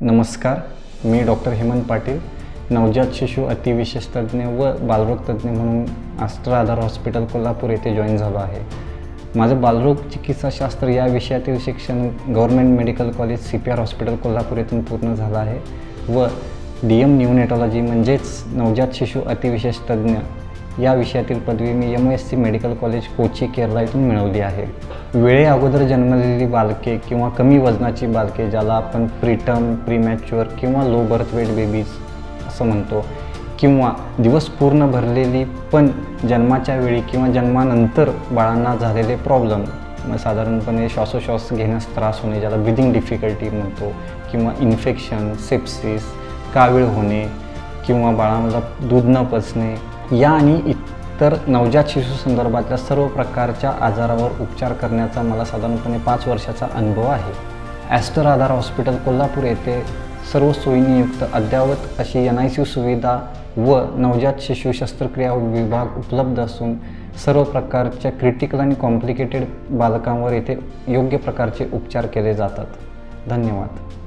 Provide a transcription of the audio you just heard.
नमस्कार, मी डॉक्टर हेमंत पाटील, नवजात शिशु अतिविशेष तज्ज्ञ व बालरोग तज्ज्ञ म्हणून आस्टर आधार हॉस्पिटल कोल्हापूर येथे जॉईन झालो आहे। माझं बालरोग चिकित्साशास्त्र या विषयातील शिक्षण government medical college CPR hospital Kolhapur येथून पूर्ण झालं आहे व DM न्यूनेटॉलॉजी म्हणजेच नवजात शिशु अतिविशेष तज्ज्ञ या विषयातील पदवी मी MSc medical college Kochi Kerala येथून मिळवली आहे। वेळे अगोदर जन्मलेली बालके किंवा कमी वजनाची बालके, ज्याला आपण प्रीटर्म, प्रीमॅच्युअर किंवा लो बर्थ वेट बेबीज असं म्हणतो, किंवा दिवस पूर्ण भरलेली पण जन्माच्या वेळी किंवा जन्मानंतर बाळांना झालेले प्रॉब्लेम, मग साधारणपणे श्वासोश्वास घेण्यास त्रास होणे, ज्याला ब्रीदिंग डिफिकल्टी म्हणतो, किंवा इन्फेक्शन, सेप्सिस, कावीळ होणे किंवा बाळाला दूध न पचणे या आणि इतर नवजात शिशु संदर्भातल्या सर्व प्रकारच्या आजारावर उपचार करण्याचा मला साधारणपणे 5 वर्षाचा अनुभव आहे। ॲस्टर आधार हॉस्पिटल कोल्हापूर येथे सर्व सोयींयुक्त अद्ययावत अशी NICU सुविधा व नवजात शिशु शस्त्रक्रिया विभाग उपलब्ध असून सर्व प्रकारच्या क्रिटिकल आणि कॉम्प्लिकेटेड बालकांवर येथे योग्य प्रकारचे उपचार केले जातात। धन्यवाद।